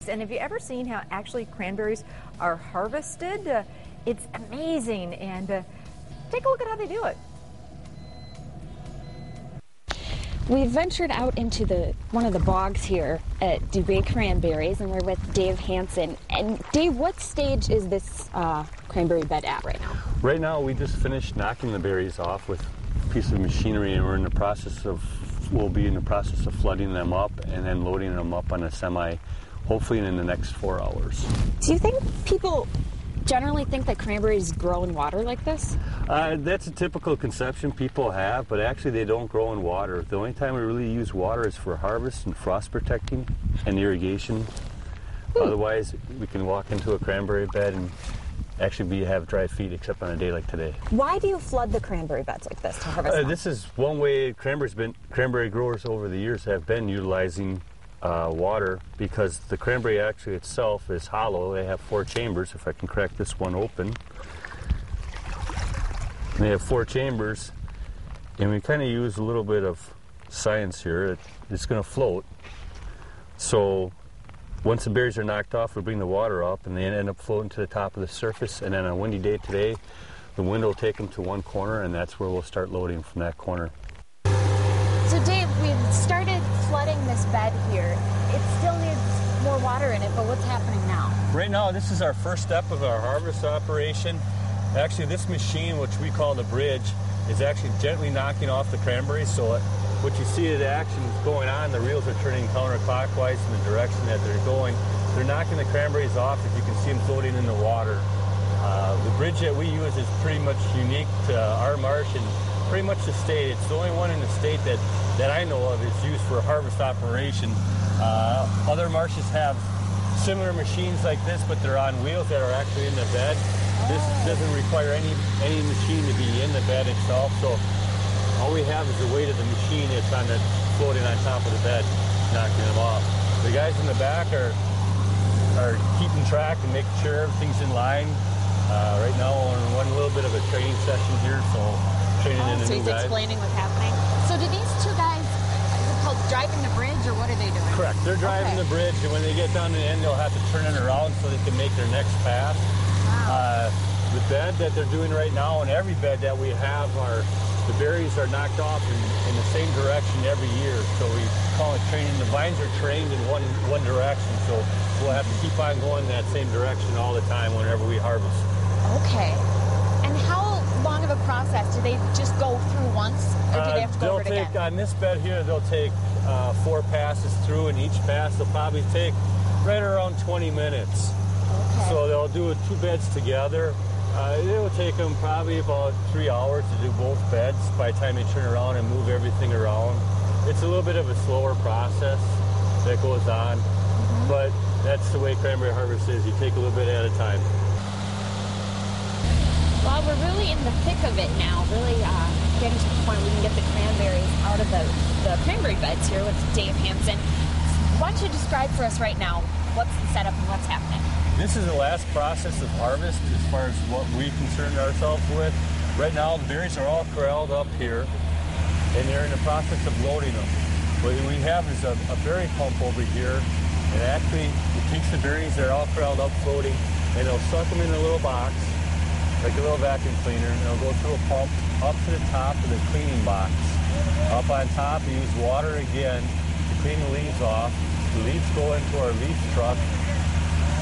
And have you ever seen how actually cranberries are harvested? It's amazing, and take a look at how they do it. We've ventured out into one of the bogs here at Dubé Cranberries, and we're with Dave Hansen. And Dave, what stage is this cranberry bed at right now? Right now, we just finished knocking the berries off with a piece of machinery, and we'll be in the process of flooding them up and then loading them up on a semi, hopefully in the next 4 hours. Do you think people generally think that cranberries grow in water like this? That's a typical conception people have, but actually they don't grow in water. The only time we really use water is for harvest and frost protecting and irrigation. Otherwise, we can walk into a cranberry bed and actually have dry feet, except on a day like today. Why do you flood the cranberry beds like this to harvest them? This is one way cranberry growers over the years have been utilizing water, because the cranberry actually itself is hollow. They have 4 chambers. If I can crack this one open, they have 4 chambers, and we kind of use a little bit of science here. It's going to float. So once the berries are knocked off, we bring the water up, and they end up floating to the top of the surface. And then on a windy day today, the wind will take them to one corner, and that's where we'll start loading from that corner. So Dave, we've started flooding this bed here. It still needs more water in it, but what's happening now? Right now, this is our first step of our harvest operation. Actually, this machine, which we call the bridge, is actually gently knocking off the cranberries. So what you see, the action is going on. The reels are turning counterclockwise in the direction that they're going. They're knocking the cranberries off. If you can see them floating in the water. The bridge that we use is pretty much unique to our marsh and pretty much the state. It's the only one in the state that I know of is used for a harvest operation. Other marshes have similar machines like this, but they're on wheels that are actually in the bed. This doesn't require any machine to be in the bed itself, so all we have is the weight of the machine that's floating on top of the bed, knocking them off. The guys in the back are keeping track and making sure everything's in line. Right now we're in one little bit of a training session here, so training in the new guys. So he's explaining what's happening. So do these 2 guys, is it called driving the bridge, or what are they doing? Correct. They're driving the bridge, and when they get down to the end, they'll have to turn it around so they can make their next pass. Wow. The bed that they're doing right now, and every bed that we have, the berries are knocked off in the same direction every year. So we call it training. The vines are trained in one direction, so we'll have to keep on going that same direction all the time whenever we harvest. Okay. And how long of a process? Do they just go through once, or do they have to go over it again? On this bed here, they'll take 4 passes through, and each pass will probably take right around 20 minutes. Okay. So they'll do 2 beds together. It'll take them probably about 3 hours to do both beds by the time they turn around and move everything around. It's a little bit of a slower process that goes on, but that's the way cranberry harvest is. You take a little bit at a time. Well, we're really in the thick of it now, really getting to the point where we can get the cranberries out of the cranberry beds here with Dave Hansen. Why don't you describe for us right now what's the setup and what's happening? This is the last process of harvest as far as what we concern ourselves with. Right now, the berries are all corralled up here, and they're in the process of loading them. What we have is a berry pump over here, and actually it takes the berries, they're all corralled up, floating, and it'll suck them in a little box, like a little vacuum cleaner, and it'll go through a pump up to the top of the cleaning box. Up on top, you use water again to clean the leaves off. The leaves go into our leaf truck,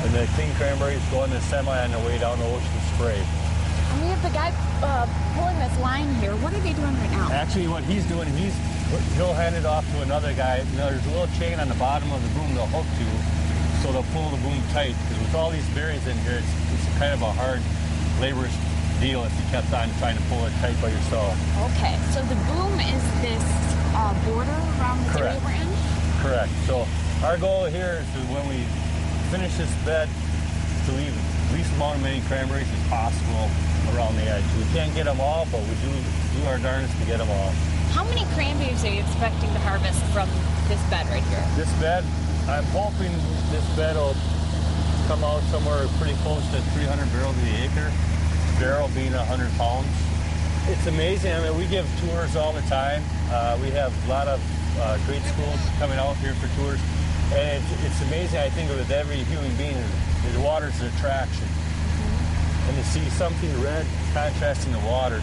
and the clean cranberries go in the semi on the way down to Ocean Spray. And we have the guy pulling this line here. What are they doing right now? Actually, what he's doing, he'll hand it off to another guy. You know, there's a little chain on the bottom of the boom they'll hook to, so they'll pull the boom tight. Because with all these berries in here, it's kind of a hard, laborious deal if you kept on trying to pull it tight by yourself. Okay, so the boom is this border around the area we're in? Correct. So our goal here is to, when we finish this bed, to leave the least amount of many cranberries as possible around the edge. We can't get them all, but we do our darndest to get them all. How many cranberries are you expecting to harvest from this bed right here? This bed, I'm hoping this bed will come out somewhere pretty close to 300 barrels to the acre. Barrel being 100 pounds. It's amazing. I mean, we give tours all the time. We have a lot of grade schools coming out here for tours. And it's amazing, I think, with every human being, is water's an attraction. And to see something red contrasting the water